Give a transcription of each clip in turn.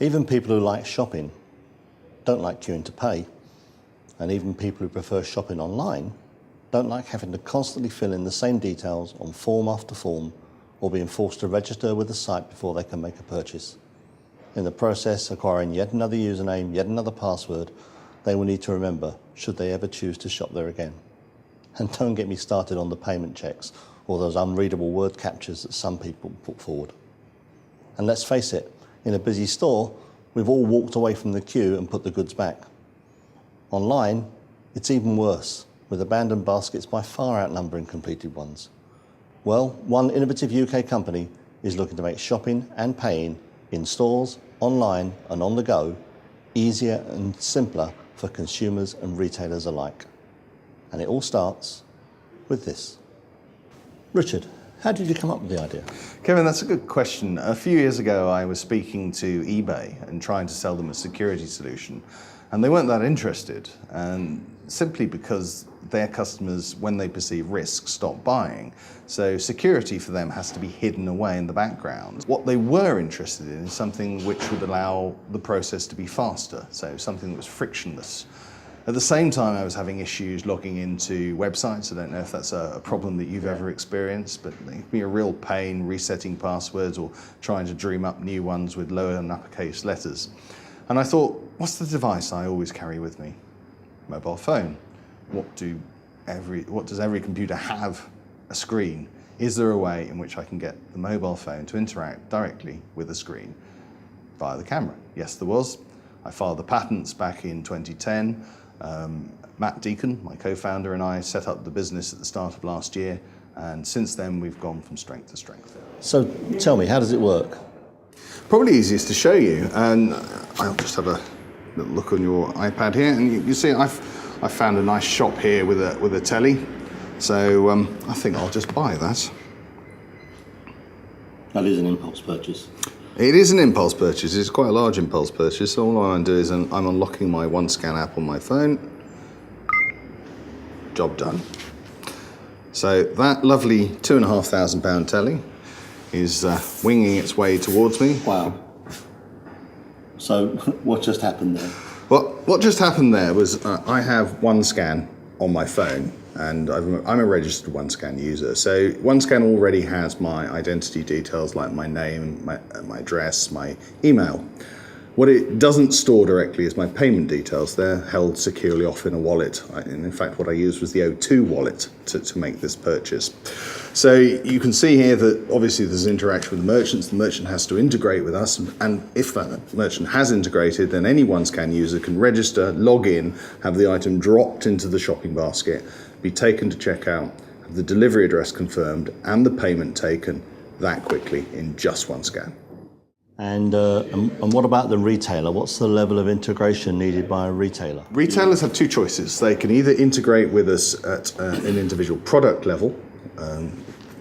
Even people who like shopping don't like queuing to pay. And even people who prefer shopping online don't like having to constantly fill in the same details on form after form or being forced to register with the site before they can make a purchase. In the process, acquiring yet another username, yet another password, they will need to remember should they ever choose to shop there again. And don't get me started on the payment checks or those unreadable word captures that some people put forward. And let's face it, in a busy store, we've all walked away from the queue and put the goods back. Online, it's even worse, with abandoned baskets by far outnumbering completed ones. Well, one innovative UK company is looking to make shopping and paying in stores, online and on the go easier and simpler for consumers and retailers alike. And it all starts with this. Richard, how did you come up with the idea? Kevin, that's a good question. A few years ago, I was speaking to eBay and trying to sell them a security solution, and they weren't that interested, and simply because their customers, when they perceive risk, stop buying. So security for them has to be hidden away in the background. What they were interested in is something which would allow the process to be faster, so something that was frictionless. At the same time, I was having issues logging into websites. I don't know if that's a problem that you've ever experienced, but it can be a real pain resetting passwords or trying to dream up new ones with lower and uppercase letters. And I thought, what's the device I always carry with me? Mobile phone. What does every computer have? A screen. Is there a way in which I can get the mobile phone to interact directly with the screen via the camera? Yes, there was. I filed the patents back in 2010. Matt Deacon, my co-founder, and I set up the business at the start of last year, and since then we've gone from strength to strength. So tell me, how does it work? Probably easiest to show you, and I'll just have a little look on your iPad here, and you see I've found a nice shop here with a telly, so I think I'll just buy that. That is an impulse purchase. It is an impulse purchase. It's quite a large impulse purchase. So all I'm doing is I'm unlocking my Onescan app on my phone. Job done. So that lovely £2,500 telly is winging its way towards me. Wow. So what just happened there? Well, what just happened there was I have Onescan on my phone, and I'm a registered Onescan user. So Onescan already has my identity details like my name, my address, my email. What it doesn't store directly is my payment details. They're held securely off in a wallet. And in fact, what I used was the O2 wallet to make this purchase. So you can see here that obviously there's interaction with the merchants. The merchant has to integrate with us. And if that merchant has integrated, then any Onescan user can register, log in, have the item dropped into the shopping basket, be taken to checkout, have the delivery address confirmed, and the payment taken that quickly in just one scan. And what about the retailer? What's the level of integration needed by a retailer? Retailers have two choices. They can either integrate with us at an individual product level,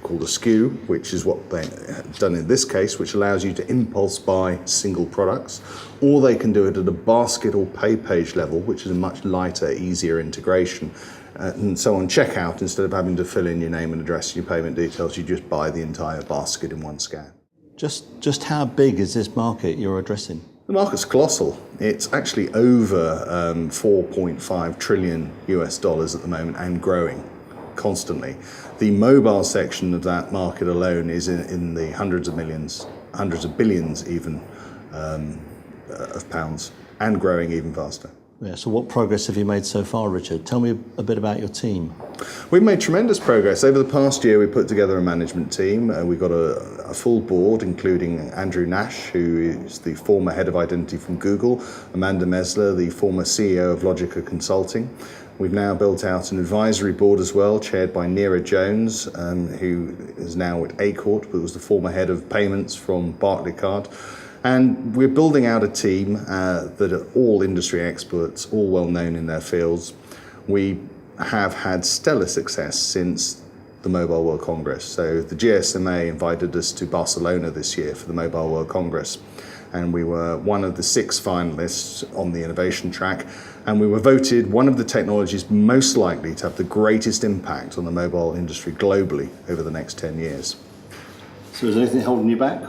called a SKU, which is what they've done in this case, which allows you to impulse buy single products, or they can do it at a basket or pay page level, which is a much lighter, easier integration. And so on checkout, instead of having to fill in your name and address and your payment details, you just buy the entire basket in one scan. Just how big is this market you're addressing? The market's colossal. It's actually over 4.5 trillion US dollars at the moment and growing constantly. The mobile section of that market alone is in the hundreds of millions, hundreds of billions even of pounds, and growing even faster. Yeah, so what progress have you made so far, Richard? Tell me a bit about your team. We've made tremendous progress. Over the past year, we put together a management team. We've got a full board, including Andrew Nash, who is the former head of identity from Google, Amanda Mesler, the former CEO of Logica Consulting. We've now built out an advisory board as well, chaired by Neera Jones, who is now at Acorn, but was the former head of payments from Barclaycard. And we're building out a team that are all industry experts, all well known in their fields. We have had stellar success since the Mobile World Congress. So the GSMA invited us to Barcelona this year for the Mobile World Congress. And we were one of the 6 finalists on the innovation track. And we were voted one of the technologies most likely to have the greatest impact on the mobile industry globally over the next 10 years. So is there anything holding you back?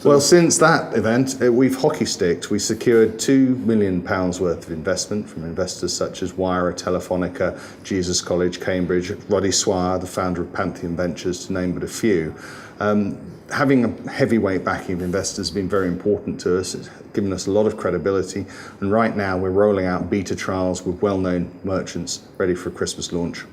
Well, since that event, we've hockey sticked. We secured £2 million worth of investment from investors such as Wire, Telefonica, Jesus College, Cambridge, Roddy Swire, the founder of Pantheon Ventures, to name but a few. Having a heavyweight backing of investors has been very important to us. It's given us a lot of credibility. And right now we're rolling out beta trials with well-known merchants ready for a Christmas launch.